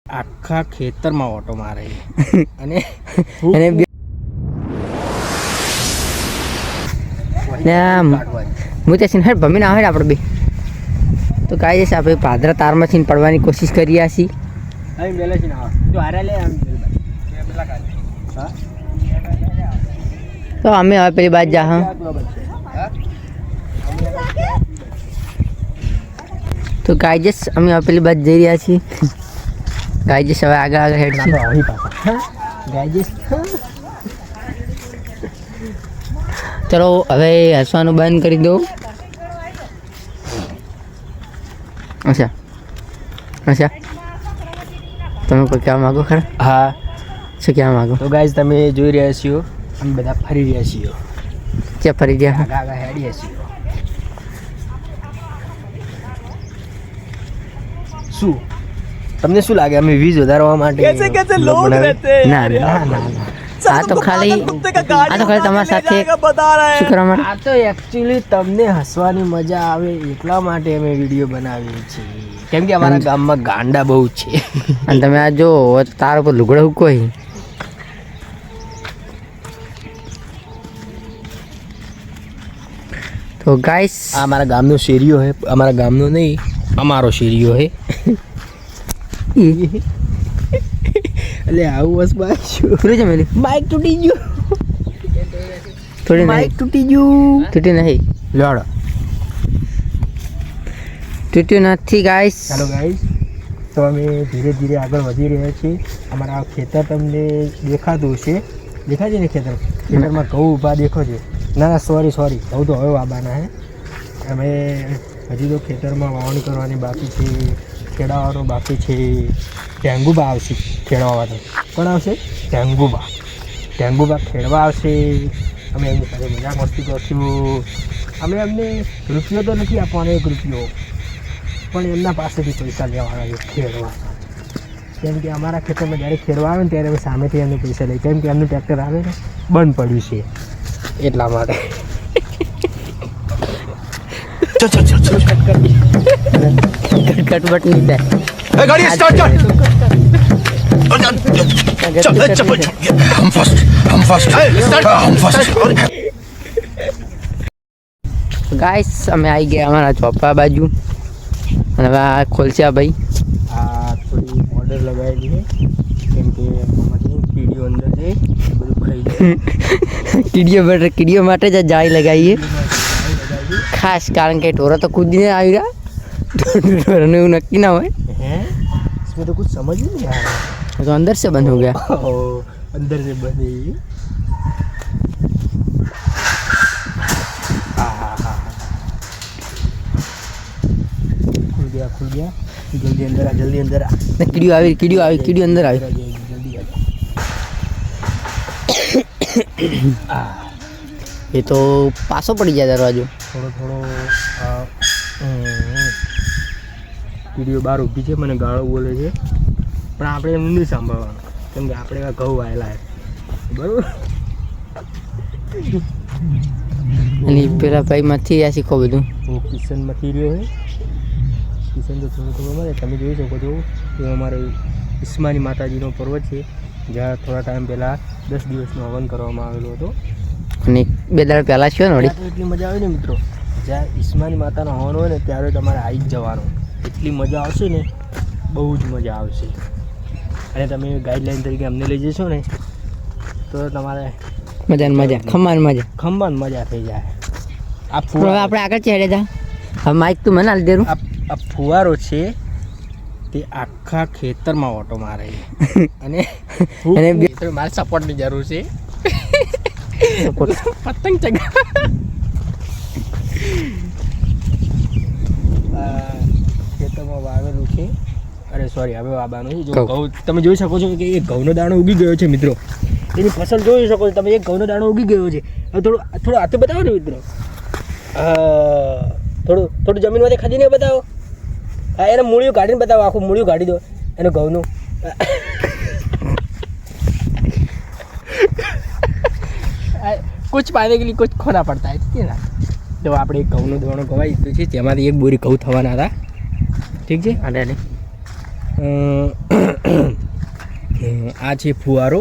આખા ખેતરમાં ઓટો મારે અને હું ત્યાં સિન્હર ભમીને આવે ને આપણે બે તો કાંઈ જશે આપણે પાદરા તારમાંથી પડવાની કોશિશ કરી રહ્યા છીએ. તો અમે હવે પેલી બાજુ જા હા તો ગાઈજસ અમે હવે પેલી બાજુ જઈ રહ્યા છીએ. ગાઈજસ હવે આગળ હેડ છે. ચલો હવે હસવાનું બંધ કરી દો. અચ્છા અચ્છા તમે કોઈ કહેવા માગો ખરા? હા શું કહેવા માગો? તો ગાઈઝ તમે જોઈ રહ્યા છો અમે બધા ફરી રહ્યા છીએ. ક્યાં ફરી ગયા? આગળ હેડીએ છીએ. શું તમને શું લાગે અમે વીજ વધારવા માટે ના ના ના આ તો ખાલી તમારા સાથે શું કરવા માટે? આ તો એકચ્યુઅલી તમને હસવાની મજા આવે એટલા માટે અમે વિડીયો બનાવીએ છીએ કેમ કે અમારા ગામમાં ગાંડા બહુ છે. અને તમે આ જો તાર ઉપર લુગડા કોઈ તો ગાઈસ આ અમારા ગામનો શેરીઓ હે. અમારા ગામનો નહીં અમારો શેરીઓ હે. એટલે આવું બસ થોડી જમેલી માઇક તૂટી ગયું. થોડી માઇક તૂટી ગયું. તૂટી નહીં લડો તૂટ્યું નથી ગાઈસ. ચાલો ગાઈસ તો અમે ધીરે ધીરે આગળ વધી રહ્યા છીએ. અમારા ખેતર તમને દેખાતું છે. દેખાય છે ને ખેતરમાં ઘઉં ઊભા દેખો છે. ના ના સોરી ઘઉં તો હવે વાબાના હે. અમે હજી તો ખેતરમાં વાવણી કરવાની બાકી છે. ખેડાવાનું બાકી છે. ટેંગુબા આવશે ખેડવાનું. કોણ આવશે? ટેંગુબા ખેડવા આવશે. અમે એમની સાથે મજા મસ્તી કરશું. અમે એમને રૂપિયો તો નથી આપવાનો 1 રૂપિયો પણ એમના પાસેથી પૈસા લેવાના છે ખેડવા. કેમ કે અમારા ખેતરમાં જ્યારે ખેડવા આવે ને ત્યારે અમે સામેથી એમને પૈસા લઈએ. કેમ કે એમનું ટ્રેક્ટર આવે ને બંધ પડ્યું છે એટલા માટે. કટબટ નહીં થાય. गाड़ी स्टार्ट कर हम फर्स्ट ગાઈસ અમે આવી ગયા અમારા ચોપા બાજુ અને હવે આ ખોલશે આ ભાઈ. આ થોડી ઓર્ડર લગાવેલી છે કેમ કે આમાંથી કીડીઓ અંદર જાય બધું ખાઈ જાય. કીડીઓ માટે જ આ જાળી લગાવીએ ખાસ કારણ કે ઢોરો તો કૂદીને આવી રહ્યા. ઢોરોનું એવું નક્કી ના હોય. हैं इसमें तो कुछ समझ ही नहीं आ रहा. तो अंदर से बंद हो गया. अंदर से बंद है ये. खुल गया जल्दी अंदर आ. कीड़ियों આવી અંદર આવી. जल्दी એ તો પાછો પડી જાય દરવાજો. થોડો કીડીઓ બહાર ઊભી છે મને ગાળો બોલે છે પણ આપણે એમનું નહીં સાંભળવાનું કેમ કે આપણે એવા ઘઉં વાયેલા છે બરાબર. અને પેલા ભાઈમાંથી આ શીખો બધું. હું કિશનમાંથી રહ્યો છે. કિશન તો થોડું મળે તમે જોઈ શકો છો. એ અમારે ઈસ્માની માતાજીનો પર્વત છે જ્યાં થોડા ટાઈમ પહેલાં 10 દિવસનો હવન કરવામાં આવેલો હતો. અને 2 દાડા પહેલાં છે ને વળી એટલી મજા આવે ને મિત્રો. જ્યાં ઈસ્માની માતાનો હવન હોય ને ત્યારે તમારે આવી જ જવાનું. એટલી મજા આવશે ને બહુ જ મજા આવશે. અને તમે ગાઈડલાઈન તરીકે અમને લઈ જશો ને તો તમારે મજા ખંભાન મજા થઈ જાય. આ હવે આપણે આગળ ચડે જા. હવે માઇક તું મને આલી દેરું. આ ફુવારો છે તે આખા ખેતરમાં ઓટો મારે અને મારે સપોર્ટની જરૂર છે. પતંગ ચગા ખેતરમાં વાવેલું છે. અરે સોરી હવે વાબાનું છે. જો ઘઉં તમે જોઈ શકો છો કે એક ઘઉંનો દાણો ઉગી ગયો છે મિત્રો. એની ફસલ જોઈ શકો છો તમે. એક ઘઉંનો દાણો ઉગી ગયો છે. હવે થોડું હાથે બતાવો ને મિત્રો. થોડું જમીનમાંથી ખદીને બતાવો. હા એને મૂળિયું કાઢીને બતાવો. આખું મૂળિયું કાઢી દો એનું ઘઉંનું. कुछ पाने के लिए कुछ खोना पड़ता है ठीक है ना. तो આપણે એક ઘઉંનો દાણો ગવાઈ દીધો છે તેમાંથી 1 બોરી ઘઉં થવાના હતા ઠીક છે. અને આ છે ફુવારો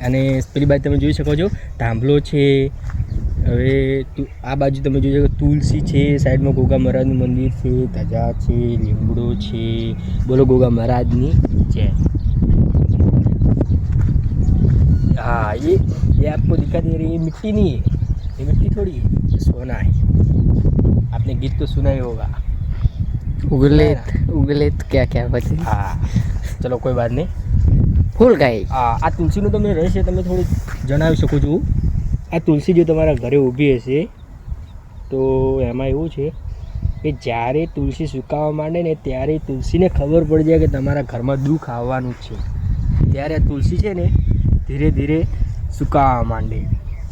અને પેલી બાજુ તમે જોઈ શકો છો થાંભલો છે. હવે આ બાજુ તમે જોઈ શકો તુલસી છે, સાઈડમાં ગોગા મહારાજનું મંદિર છે, ધજા છે, લીમડો છે. બોલો ગોગા મહારાજની જય. हाँ ये आपको दिखा दे रही है मिट्टी नहीं है, ये मिट्टी थोड़ी है, सोना है. आपने गीत तो सुना ही होगा. ઉગલે क्या क्या પછી હા ચલો કોઈ વાત નહીં. ફૂલ ગાય. આ તુલસીનું તમને રહસ્ય તમે થોડું જણાવી શકું છું. આ તુલસી જો તમારા ઘરે ઊભી હશે તો એમાં એવું છે કે જ્યારે તુલસી સુકાવા માંડે ને ત્યારે તુલસીને ખબર પડી જાય કે તમારા ઘરમાં દુઃખ આવવાનું જ છે. ત્યારે આ તુલસી છે ને ધીરે ધીરે સુકાવા માંડે.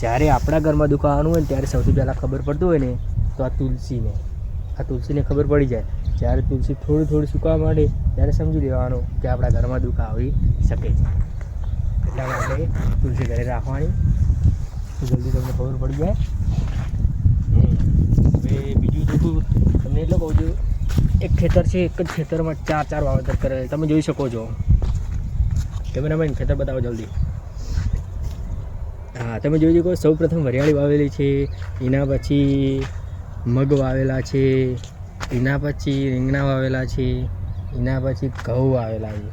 જ્યારે આપણા ઘરમાં દુઃખ આવવાનું હોય ને ત્યારે સૌથી પહેલાં ખબર પડતું હોય ને તો આ તુલસીને ખબર પડી જાય. જ્યારે તુલસી થોડી સુકાવા માંડે ત્યારે સમજી લેવાનું કે આપણા ઘરમાં દુઃખ આવી શકે છે. એટલા માટે તુલસી ઘરે રાખવાની તો જલ્દી તમને ખબર પડી જાય. હવે બીજું દુઃખ તમને એટલે કહું છું, એક ખેતર છે, એક જ ખેતરમાં 4 વાવેતર કરે તમે જોઈ શકો છો. કેમેરામેન ખેતર બતાવો જલ્દી. હા તમે જોઈ શકો સૌ પ્રથમ વરિયાળી વાવેલી છે, એના પછી મગ વાવેલા છે, એના પછી રીંગણા વાવેલા છે, એના પછી ઘઉં વાવેલા છે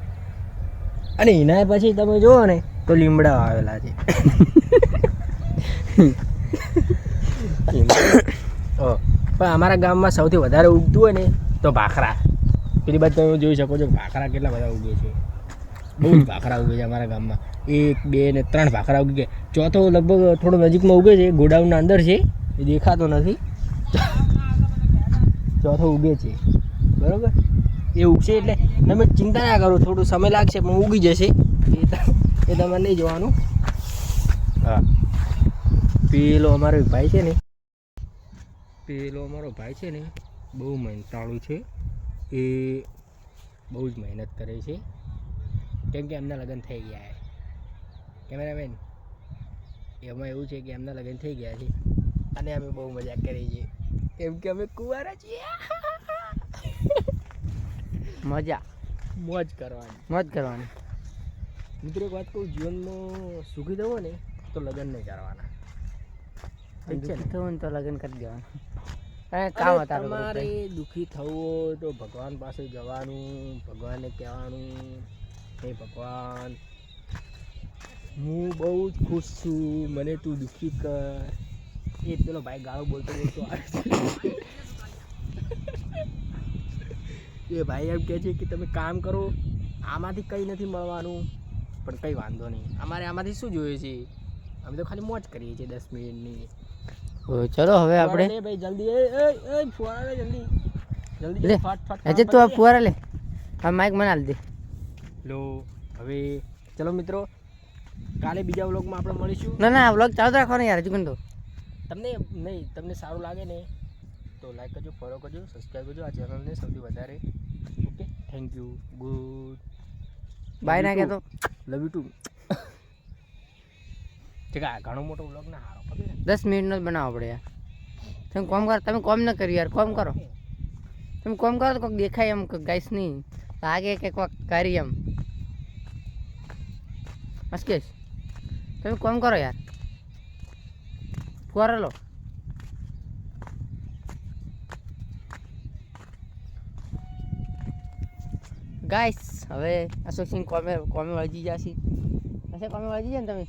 અને એના પછી તમે જુઓ ને તો લીમડા વાવેલા છે. પણ અમારા ગામમાં સૌથી વધારે ઉગતું હોય ને તો ભાખરા. પેલી બાદ તમે જોઈ શકો છો ભાખરા કેટલા બધા ઉગે છે. બહુ જ ભાખરા ઉગે છે અમારા ગામમાં. 1, 2 ને 3 ભાખરા ઉગે છે. ચોથો લગભગ થોડો નજીકમાં ઉગે છે, ગોડાઉનના અંદર છે, એ દેખાતો નથી. ચોથો ઉગે છે બરાબર. એ ઉગશે એટલે તમે ચિંતા ના કરો, થોડું સમય લાગશે પણ ઉગી જશે. એ તમારે નહીં જોવાનું. હા પેલો અમારો ભાઈ છે ને બહુ મહેનતાળું છે. એ બહુ જ મહેનત કરે છે કેમ કે એમના લગ્ન થઈ ગયા છે. કેમેરામેન એમાં એવું છે કે એમના લગ્ન થઈ ગયા છે અને અમે બહુ મજા કરી છે કેમ કે અમે કુંવારા છીએ. મોજ કરવાની. મિત્રો એક વાત કહું, જીવનમાં સુખી થવો ને તો લગ્ન નહીં કરવાના. તો લગ્ન કરી દેવાનું. તમારે દુઃખી થવું હોય તો ભગવાન પાસે જવાનું, ભગવાનને કહેવાનું હે ભગવાન હું બહુ જ ખુશ છું, મને તું દુઃખી કર. એ પેલો ભાઈ ગાળો બોલતો આવે છે. એ ભાઈ એમ કહે છે કે તમે કામ કરો, આમાંથી કંઈ નથી મળવાનું પણ કંઈ વાંધો નહીં, અમારે આમાંથી શું જોઈએ છે, અમે તો ખાલી મોજ કરીએ છીએ 10 મિનિટની. ચલો હવે આપણે ભાઈ જલ્દી ફુવારા લે જલ્દી લે આજે તું આ ફુવારા લે. આ માઇક મને આલ દે લો. હવે ચલો મિત્રો, કાલે બીજા વ્લોગમાં આપણે મળીશું. ના વ્લોગ ચાલુ રાખવાનો યાર. હજુ કંઈ તમને સારું લાગે ને તો લાઈક કરજો, ફોલો કરજો, સબસ્ક્રાઈબ કરજો આ ચેનલને સૌથી વધારે. Okay, thank you, good bye. ના કહેતો લવ યુ ટુ. ઠીક આ ઘણો મોટો વ્લોગ ના હારો 10 મિનિટનો જ બનાવવો પડે યાર. તમે કોમ કરો, તમે કોમ ન કર્યું યાર. કોમ કરો, તમે કોમ કરો તો કોઈક દેખાય એમ ગાઈસ નહીં લાગે કે કોઈક કરી એમ. અસ્કેશ તમે કોમ કરો યાર. ફુવારા લો. ગાઈસ હવે અશોક સિંહ કોમે વળગી જશે. કોમે વળગી જાય ને તમે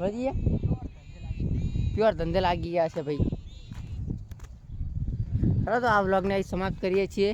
વળગી ગયા પ્યોર ધંધે લાગી ગયા છે ભાઈ. ચાલો તો આ વ્લોગને અહીં સમાપ્ત કરીએ છીએ.